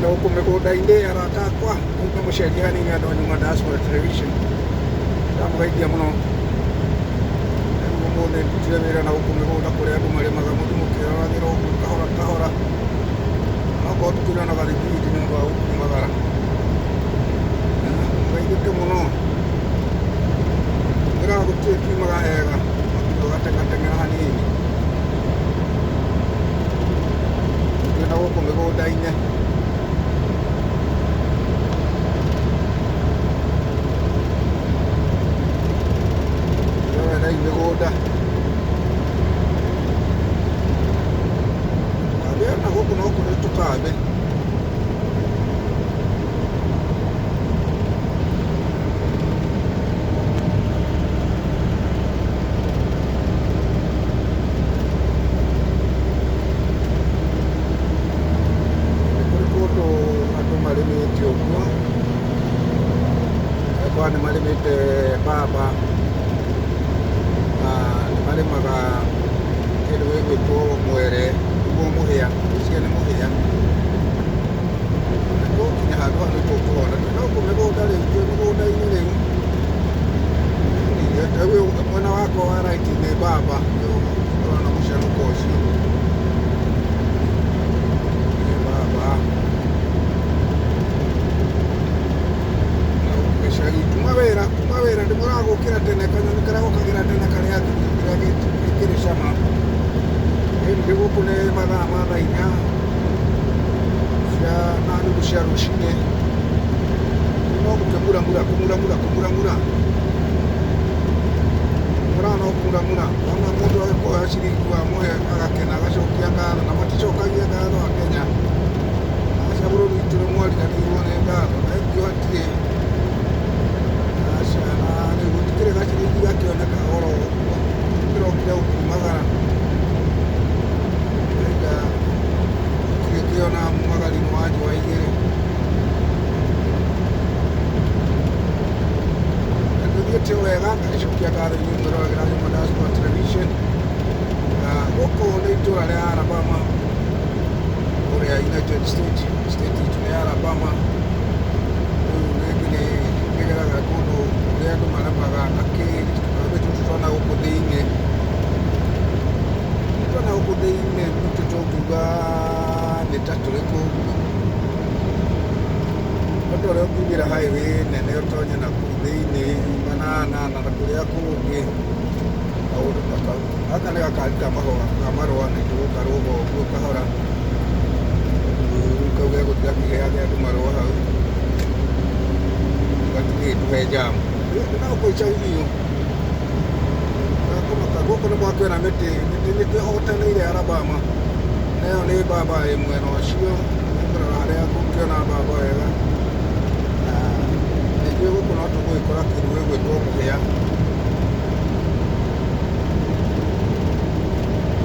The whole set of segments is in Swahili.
huku mĩgũnda-inĩ arata akwa nĩ mũcenjia hanini andũ a Nyuma Diaspora Television ndamũgeithia mũno. Rĩu ũmũthĩ ndutire wĩra na gũkũ mĩgũnda kũrĩa andũ marĩmaga mũkĩroragĩra ũguo kahora kahora, nokorwo tũkĩrĩ na gathibindi nĩ ũndũ wa gũkumagara. Mũgeithĩke mũno, ngĩraga gũtirĩ kiumaga hega, gateng'ateng'era hanini twĩ na gũkũ mĩgũnda-inĩ. Mĩgũnda na gũkũ no kũrĩ tũkambĩ. Kũrĩ kũndũ andũ marĩmĩte ũguo, kwa nĩ marĩmĩte mbamba na nĩ marĩmaga kĩndũ gĩgwĩtwo mwere, nĩguo mũhĩa, ũcio nĩ mũhĩa. Na tũkinya handũ hau nĩ tũkũhona twĩ na gũkũ mĩgũnda rĩu, twĩ mĩgũnda-inĩ rĩu. Rĩu mwena wakwa wa right nĩ mbamba, ũrona mũcenũko ũcio nĩ mbamba. Na gũkũ gĩcagi kuma wĩra ndĩmũraga gũkĩra tene, kanyoni karĩa gũkagĩra tene karĩa gĩkĩrĩ cama. Rĩu gũkũ nĩ mathaa ma thaa inya cia na nuthu cia rũcinĩ, no gũkĩmuramura kũmuramura mũrana no kũmuramura. Ona mũndũ agĩkoya ciringi wa mũhe agakena agacokia ngatho, na maticokagia ngatho Akenya. Aca bũrũri witũ nĩ mwariganĩirwo nĩ ngatho, na ingĩ hatirĩ. Aca na rĩu gũtikĩrĩ gaciringi gakĩoneka oro ũguo, kĩrokire gũkumagara. Kĩona mwagari-inĩ wa njũa igĩrĩ. Na tũthiĩte wega, ngagĩcokia ngatho inyuĩ mwĩroragĩra Nyuma Diaspora Television. Na gũkũ nĩ itũra rĩa Alabama, kũrĩa United States, state itũ nĩ Alabama. Rĩu nĩ ngĩgeraga kũndũ kũrĩa andũ marĩmaga gakĩmbĩ tũtũ twana gũkũ thĩinĩ. Twana gũkũ thĩinĩ gwitũ tũngiuga nĩ ta tũrĩkũ ũguo. Mũndũ ũrĩa ũkiumĩra highway nene ũtonye nakũu thĩinĩ manana na kũrĩa kũngĩ kaũndũ ta kau. Gaka nĩ gakari ka marũa nĩguo karũga ũguo kahora. Rĩu kau gegũthiĩ gakĩheage andũ marũa hau, gatigĩtũhe njamu. Na gũkũ icagi-inĩ gũkũ nĩ gwakwĩna mĩtĩ nĩ kĩhotanĩire Alabama. Nayo nĩ mbamba ĩ mwena ũcio, nĩngũrora harĩa ngũkĩona mbamba wega. Na ningĩ gũkũ no tũgũgĩkora kĩndũ gĩgwĩtwo mũhĩa.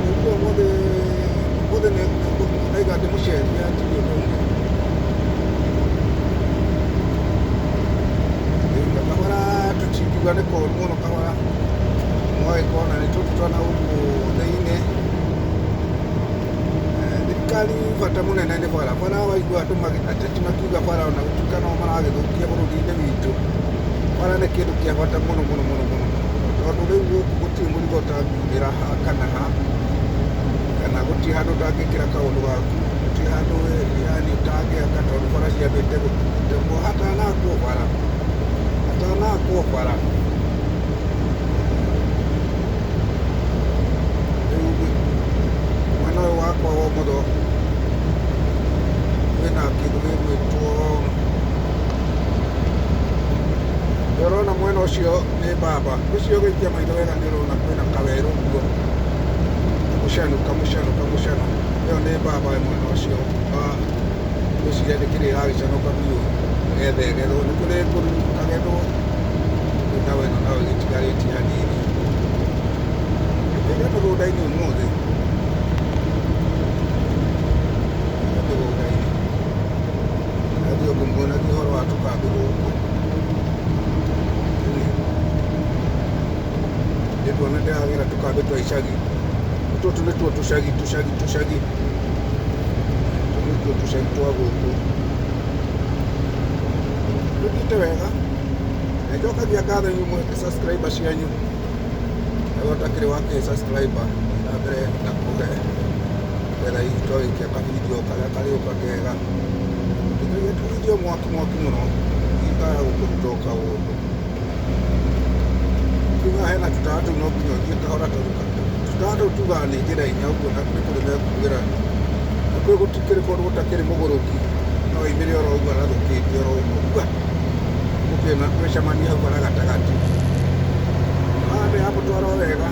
Nĩguo ũmũthĩ ndaiga ndĩmũcenjia hatirĩ ũndũ ũngĩ. Kahora tũtingiuga nĩ koru mũno kahora, mũgagĩkona nĩ tũtũ twana gũkũ thĩinĩ. Thirikari bata mũnene nĩ bara. Bara waigua andũ ateti makiuga bara ona gũtuĩka no maragĩthũkia bũrũri-inĩ witũ, bara nĩ kĩndũ kĩa bata mũno mũno mũno mũno, tondũ rĩu gũkũ gũtirĩ mũrigo ũtangiumĩra ha kana ha, kana gũtirĩ handũ ũtangĩkĩra kaũndũ gaku, gũtirĩ handũ yani ũtangĩaka tondũ bara ciambĩte gũtemwo hatanakwo bara. Rĩu mwena ũyũ wakwa wa ũmotho kwĩna kĩndũ gĩgwĩtwo, ũrona mwena ũcio nĩ mbamba. Ũcio ũgĩikia maitho wega nĩ ũrona kwĩna kawerũ ũguo, kamũcano. Ĩyo nĩ mbamba mwena ũcio, ngwĩciria nĩ kĩrĩa ĩragĩcanũka biũ gethwo. Nĩ kũrĩ ngũrũ kagethwo, nawe nayo gĩtigarĩtie hanini. Ndĩ mĩgũnda-inĩ ũmũthĩ, nathiĩ ngũmuonagia ũhoro wa tũkambĩ gũkũ. Ndĩtuona ndĩragĩra tũkambĩ twa icagi. Tũtũ nĩtuo tũcagi twa gũkũ. Tũthiĩte wega, nĩnjokagia ngatho inyuĩ mũhete subscriber cianyu, na ũtakĩrĩ wake subscriber na mbere na kũhe wetha itwagĩkia kavideo karĩa karĩũka kega, tũkĩrĩge tũvideo mwaki mũno ikaga gũkũruta kaũndũ. Tuga hena tũtawa tũu no nginya ũthiĩ kahora tũtawa tũu tugaga nĩ njĩra-inĩ ũguo na nĩ kũrĩ mekugĩra na kwĩ gũtikĩrĩ kũndũ gũtakĩrĩ mũgũrũki no oimĩre oro ũguo arathũkĩtie oro ũguo mũkĩna gwĩcemania hau bara gatagatĩ nĩ hamũtwara o wega.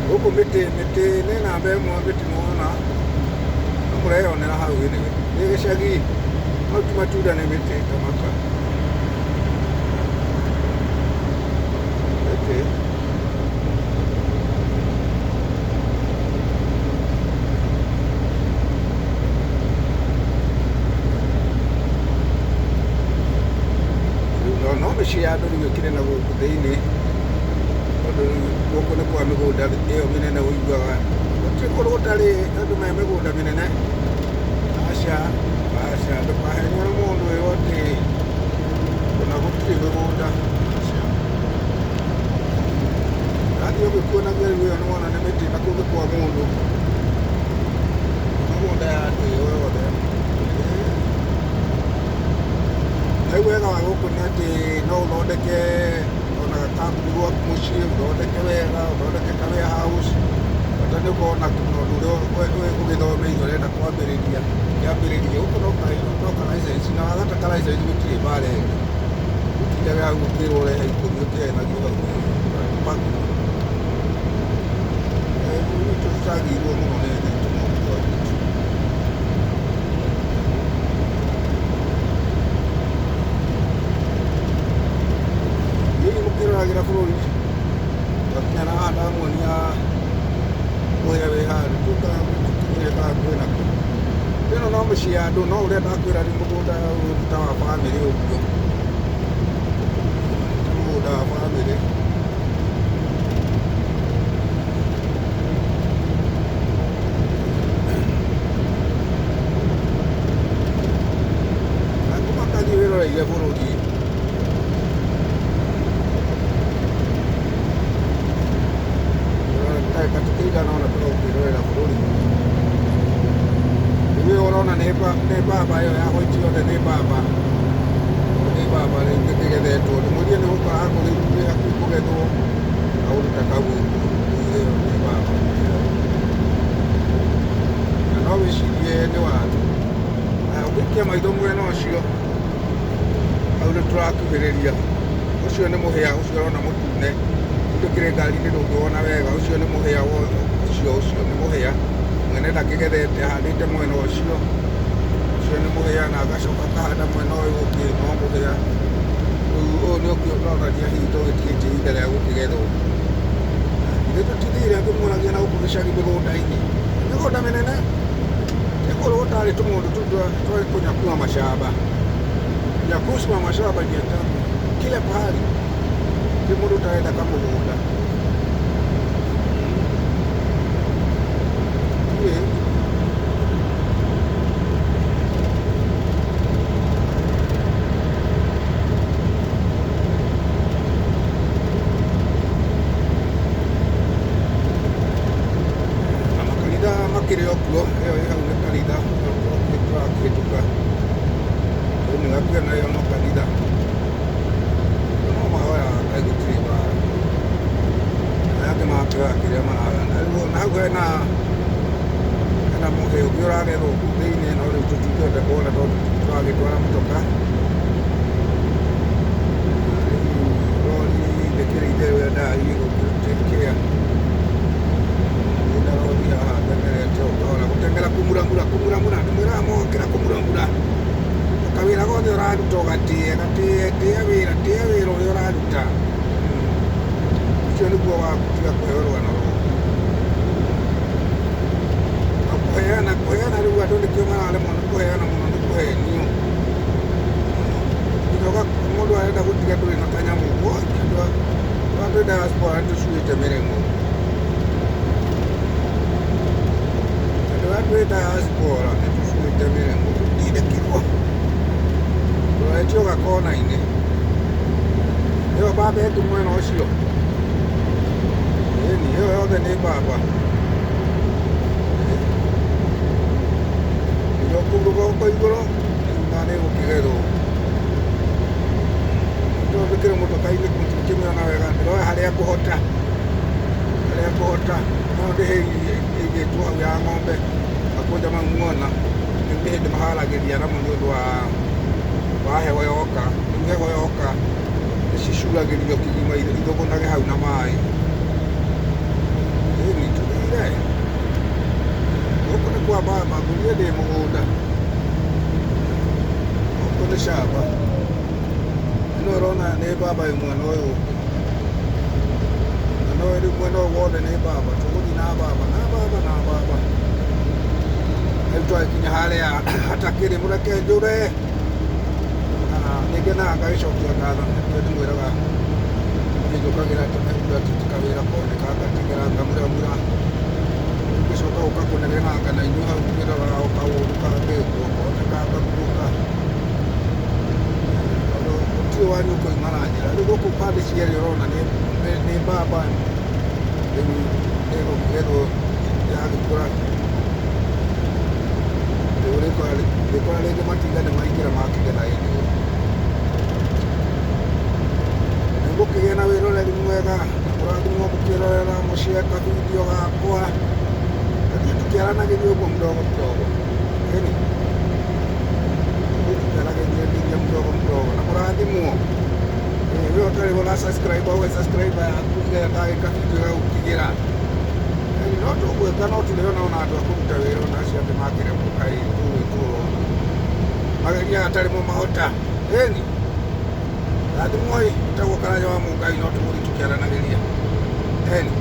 Gũkũ mĩtĩ nĩ namba ĩmwe mĩtĩ nĩwona no mũreyonera hau nĩ gĩcagi no ti matunda nĩ mĩtĩ ta maka. No mĩciĩ ya andũ rĩu ĩkĩrĩ na gũkũ thĩinĩ tondũ gũkũ nĩ kwa mĩgũnda ĩyo mĩnene ũiguaga gũtirĩ kũndũ gũtarĩ andũ me mĩgũnda mĩnene. Aca ndũkahenio nĩ mũndũ ũyũ atĩ ona gũtirĩ mĩgũnda. Athiĩ ũgĩkuonagia rĩu ĩyo nĩwona nĩ mĩtĩ na kũu nĩ kwa mũndũ mĩgũnda ya andũ ĩyo yothe. Rĩu wega wa gũkũ nĩ atĩ no ũthondeke ona gakambuni gwaku mũciĩ, ũthondeke wega, ũthondeke ka warehouse, bata nĩ ũkorwo na ũndũ ũrĩa ũgĩthomeire ũrenda kwambĩrĩria kĩambĩrĩria. Gũkũ no ka license na wagata ka license gũtirĩ mbara ĩngĩ gũtindaga hau gũkĩrwo ũrehe ikũmi ũkĩhenagia hau paku. Rĩu tũcagĩirwo mũno nĩ thitima ũguo. Mũkĩroragĩra bũrũri twakinya na haha ndamuonia mũhĩa wĩ harĩa tũkinyĩrĩka hakuhĩ nakuo. Ĩno no mĩciĩ ya andũ no ũrĩa ndakwĩra nĩ mũgũnda ta wa bamĩrĩ ũguo, mũgũnda wa bamĩrĩ. Na kũmakathiĩ wĩroreire bũrũri katikĩigana ona tũraũkĩrorera bũrũri. Rĩu ũrona nĩ mbamba ĩyo ya white yothe nĩ mbamba rĩu ĩkĩgethetwo ndĩmũrie nĩ gũkora kũrĩ hakuhĩ kũgethwo kaũndũ ta kau ũguo. Ĩyo nĩ mbamba na no wĩcirie nĩ waru. Ũngĩikia maitho mwena ũcio hau nĩ tũrakuhĩrĩria, ũcio nĩ mũhĩa ũcio ũrona mũtune ndũkĩrĩ ngari-inĩ ndũngĩwona wega. Ũcio nĩ mũhĩa ũcio nĩ mũhĩa mwene ndakĩgethete ahandĩte mwena ũcio. Ũcio nĩ mũhĩa na agacoka akahanda mwena ũyũ ũngĩ no mũhĩa. Rĩu ũyũ nĩ ũkĩonania hihi tũgĩtigĩtie ihinda rĩa gũkĩgethwo. Ithuĩ tũtithire ngĩmuonagia na gũkũ gĩcagi mĩgũnda-inĩ, mĩgũnda mĩnene nĩ kũndũ gũtarĩ tũmũndũ tũrĩ kũnyakua mashamba. Nyakusi wa mashamba ndio tamu kila pahali, ndio mũndũ ũtarenda kamũgũnda. Na makanitha makĩrĩ okuo, ĩyo ĩ hau nĩ kanitha tũrakĩhĩtũka. Rĩu nĩ gakuo nayo no kanitha no mahoyaga Ngai gũtirĩ mbara. Aya angĩ magakĩoya kĩrĩa maragana. Rĩu na hau hena mũhĩa ũngĩ ũragethwo kũu thĩinĩ no rĩu tũtingĩhota kuona tondũ tũragĩtwara mũtoka. Rĩu rori ndĩkĩrĩire wendaga hihi gũkĩrĩa ĩna rori haha ndengerete o kahora gũteng'era kũmuramura ndĩmwĩraga mogokĩra kũmuramura. Kawĩra gothe ũraruta ũgatĩe tĩa wĩra ũrĩa ũraruta. Ũcio nĩguo waku tiga kũheo rũgano rwaku. Kũheana rĩu andũ nĩkĩo mararemwo nĩ kũheana mũno nĩ kũhenio. Mũndũ arenda gũtiga ndũrĩ na kanyamũ gothe andũ a diaspora nĩtũcuĩte mĩrĩmo. Andũ a diaspora nĩtũcuĩte mĩrĩmo tũtindĩkirwo. etio gakona-inĩ ĩyo mbamba ĩngĩ mwena ũcio ĩni ĩyo yothe nĩ mbamba ĩyo kũu rũgongo igũrũ na nĩ gũkĩgethwo ndĩkĩrĩ mũtoka-inĩ kĩmĩona wega ndĩroya harĩa ngũhota no ndĩhĩigĩtwo hau ya ng'ombe makũnja mau muona nĩ hĩndĩ maharagĩria namo nĩ ũndũ wa heho yoka rĩu heho yoka nĩcicuragĩrio kĩgima ithũgũnage hau na maĩ ĩni tũthire gũkũ nĩ kwa mbamba ngũrie ndĩ mũgũnda gũkũ nĩ shamba ĩno ũrona nĩ mbamba ĩ mwena ũyũ na no ĩrĩ mwena ũyũ wothe nĩ mbamba tũgũthiĩ na mbamba rĩu twagĩkinya harĩa hatakĩrĩ mũreke njũre nĩngenaga ngagĩcokia ngatho nĩkĩo ndĩmwĩraga nĩnjũkagĩra tũtikawĩra kothe kangateng'era ngamuramura ngĩcoka gũka kũnegenanga na inyuĩ hau ngĩroraga o kaũndũ kangĩkwo kothe kangaguũka tondũ gũtirĩ wanyu ũkoima na njĩra rĩu gũkũ pande cierĩ ũrona nĩ mbamba rĩu nĩgũkĩgethwo yagĩkũra rĩu rĩkora rĩngĩ matinga nĩmaingĩra makĩgetha hĩndĩ ĩyo nĩngũkĩgĩa na wĩroreri mwega na kũrathimwo mũkĩrorera mũcieka video gakwa gathiĩ tũkĩaranagĩria ũguo mdogo ĩni tũkĩaranagĩria mdogo na kũrathimwo we ũtarĩ ũra subscribe ũge subscribe yaku nĩgetha ndagĩka video gagũkinyĩra no tũgwĩka no tũrĩona ona andũ a kũruta wĩra ona acio angĩ makĩremũka tũgwĩkũrwo mageria gatarĩ mo mahota ĩni rathimwo ĩtagwo Karanja wa Mũngai no tũgũthiĩ tũkĩaranagĩria ĩni